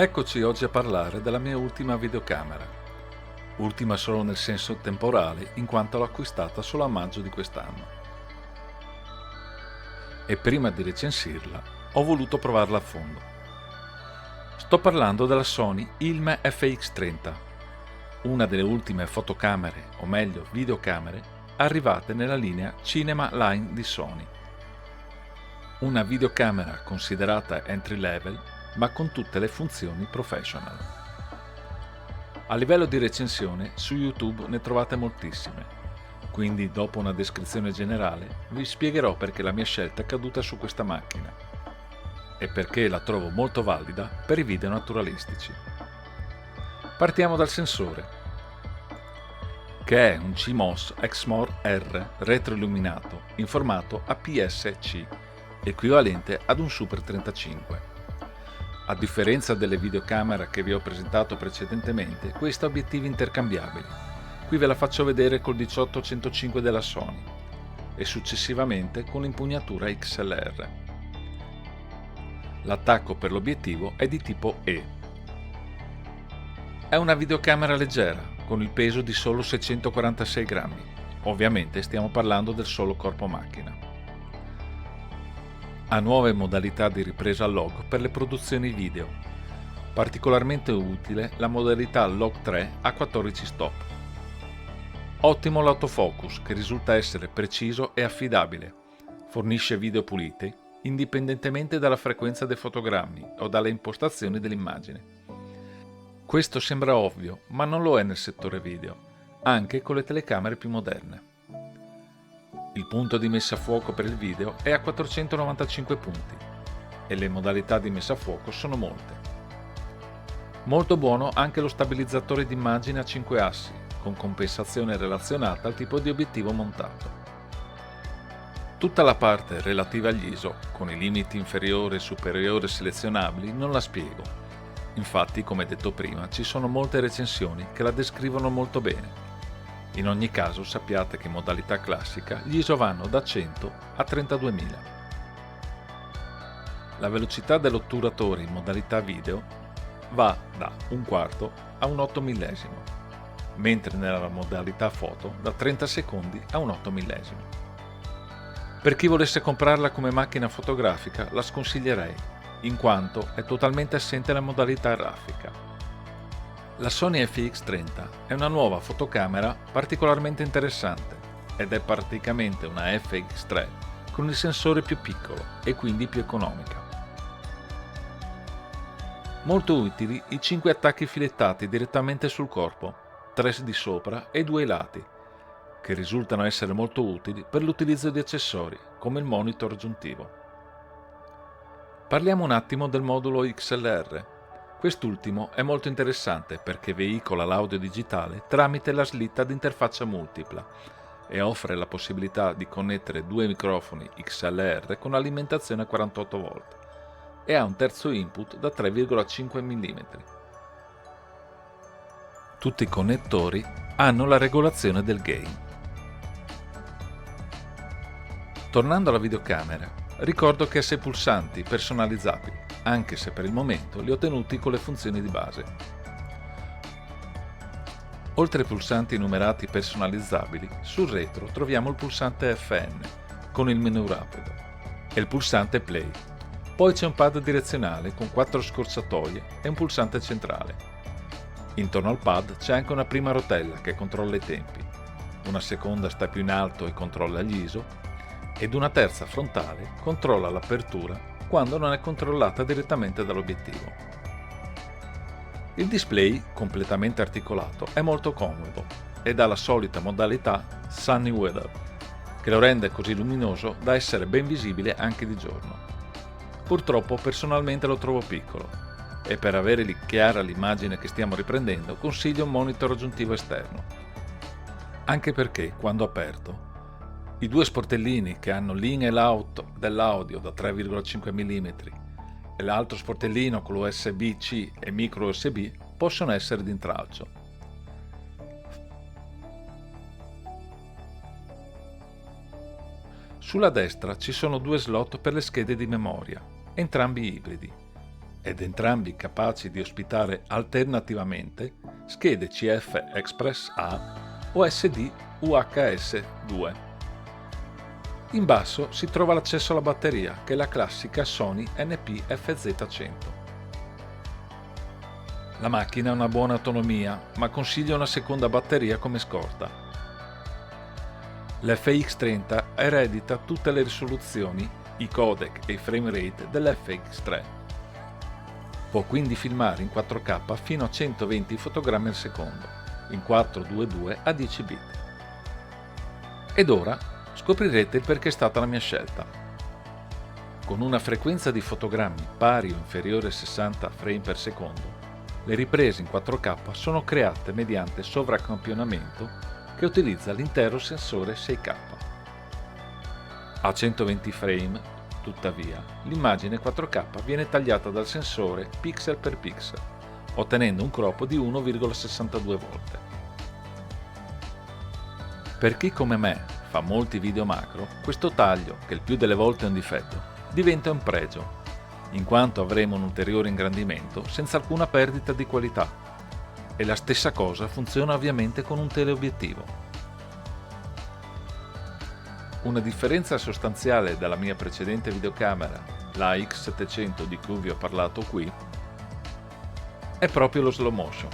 Eccoci oggi a parlare della mia ultima videocamera. Ultima solo nel senso temporale, in quanto l'ho acquistata solo a maggio di quest'anno. E prima di recensirla, ho voluto provarla a fondo. Sto parlando della Sony Ilme FX30, una delle ultime fotocamere, o meglio videocamere, arrivate nella linea Cinema Line di Sony. Una videocamera considerata entry level, ma con tutte le funzioni professional. A livello di recensione, su YouTube ne trovate moltissime, quindi dopo una descrizione generale vi spiegherò perché la mia scelta è caduta su questa macchina e perché la trovo molto valida per i video naturalistici. Partiamo dal sensore, che è un CMOS Exmor R retroilluminato in formato APS-C, equivalente ad un Super 35. A differenza delle videocamere che vi ho presentato precedentemente, questa ha obiettivi intercambiabili. Qui ve la faccio vedere col 18-105 della Sony e successivamente con l'impugnatura XLR. L'attacco per l'obiettivo è di tipo E. È una videocamera leggera, con il peso di solo 646 grammi. Ovviamente stiamo parlando del solo corpo macchina. Ha nuove modalità di ripresa log per le produzioni video. Particolarmente utile la modalità log 3 a 14 stop. Ottimo l'autofocus, che risulta essere preciso e affidabile. Fornisce video puliti indipendentemente dalla frequenza dei fotogrammi o dalle impostazioni dell'immagine. Questo sembra ovvio, ma non lo è nel settore video, anche con le telecamere più moderne. Il punto di messa a fuoco per il video è a 495 punti e le modalità di messa a fuoco sono molte. Molto buono anche lo stabilizzatore d'immagine a 5 assi, con compensazione relazionata al tipo di obiettivo montato. Tutta la parte relativa agli ISO, con i limiti inferiore e superiore selezionabili, non la spiego. Infatti, come detto prima, ci sono molte recensioni che la descrivono molto bene. In ogni caso sappiate che in modalità classica gli ISO vanno da 100 a 32.000. La velocità dell'otturatore in modalità video va da 1/4 a un 8 millesimo, mentre nella modalità foto da 30 secondi a un 8 millesimo. Per chi volesse comprarla come macchina fotografica la sconsiglierei, in quanto è totalmente assente la modalità grafica. La Sony FX30 è una nuova fotocamera particolarmente interessante ed è praticamente una FX3 con il sensore più piccolo e quindi più economica. Molto utili i 5 attacchi filettati direttamente sul corpo, 3 di sopra e 2 ai lati, che risultano essere molto utili per l'utilizzo di accessori come il monitor aggiuntivo. Parliamo un attimo del modulo XLR. Quest'ultimo è molto interessante perché veicola l'audio digitale tramite la slitta ad interfaccia multipla e offre la possibilità di connettere 2 microfoni XLR con alimentazione a 48 volt e ha un terzo input da 3,5 mm. Tutti i connettori hanno la regolazione del gain. Tornando alla videocamera, ricordo che ha 6 pulsanti personalizzabili, anche se per il momento li ho tenuti con le funzioni di base. Oltre ai pulsanti numerati personalizzabili, sul retro troviamo il pulsante FN con il menu rapido e il pulsante play. Poi c'è un pad direzionale con 4 scorciatoie e un pulsante centrale. Intorno al pad c'è anche una prima rotella che controlla i tempi, una seconda sta più in alto e controlla gli ISO, ed una terza frontale controlla l'apertura quando non è controllata direttamente dall'obiettivo. Il display, completamente articolato, è molto comodo ed ha la solita modalità Sunny Weather, che lo rende così luminoso da essere ben visibile anche di giorno. Purtroppo personalmente lo trovo piccolo e per avere chiara l'immagine che stiamo riprendendo consiglio un monitor aggiuntivo esterno, anche perché quando aperto i 2 sportellini che hanno l'in e l'out dell'audio da 3,5 mm e l'altro sportellino con l'USB-C e micro USB possono essere d'intralcio. Sulla destra ci sono 2 slot per le schede di memoria, entrambi ibridi, ed entrambi capaci di ospitare alternativamente schede CF Express A o SD UHS 2. In basso si trova l'accesso alla batteria, che è la classica Sony NP-FZ100. La macchina ha una buona autonomia, ma consiglio una seconda batteria come scorta. L'FX30 eredita tutte le risoluzioni, i codec e i frame rate dell'FX3. Può quindi filmare in 4K fino a 120 fotogrammi al secondo, in 422 a 10 bit. Ed ora scoprirete il perché è stata la mia scelta. Con una frequenza di fotogrammi pari o inferiore a 60 frame per secondo, le riprese in 4K sono create mediante sovracampionamento che utilizza l'intero sensore 6K. A 120 frame, tuttavia, l'immagine 4K viene tagliata dal sensore pixel per pixel, ottenendo un crop di 1,62 volte. Per chi come me fa molti video macro, questo taglio, che il più delle volte è un difetto, diventa un pregio, in quanto avremo un ulteriore ingrandimento senza alcuna perdita di qualità. E la stessa cosa funziona ovviamente con un teleobiettivo. Una differenza sostanziale dalla mia precedente videocamera, la X700 di cui vi ho parlato qui, è proprio lo slow motion.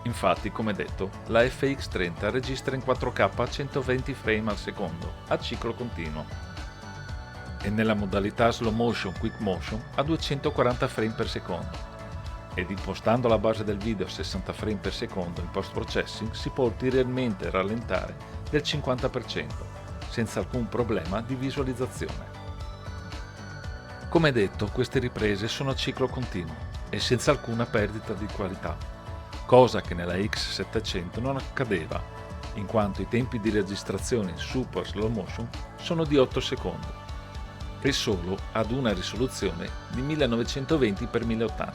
Infatti, come detto, la FX30 registra in 4K a 120 frame al secondo, a ciclo continuo, e nella modalità slow motion quick motion a 240 frame per secondo, ed impostando la base del video a 60 frame per secondo in post processing si può ulteriormente rallentare del 50%, senza alcun problema di visualizzazione. Come detto, queste riprese sono a ciclo continuo e senza alcuna perdita di qualità, cosa che nella X700 non accadeva, in quanto i tempi di registrazione in super slow motion sono di 8 secondi, e solo ad una risoluzione di 1920x1080,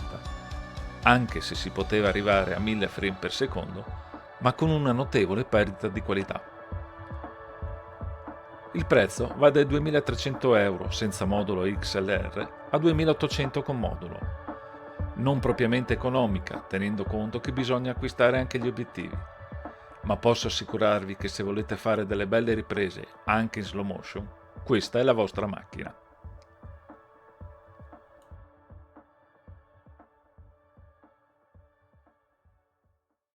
anche se si poteva arrivare a 1000 frame per secondo, ma con una notevole perdita di qualità. Il prezzo va dai 2.300 euro senza modulo XLR a 2.800 con modulo. Non propriamente economica, tenendo conto che bisogna acquistare anche gli obiettivi, ma posso assicurarvi che se volete fare delle belle riprese anche in slow motion, questa è la vostra macchina.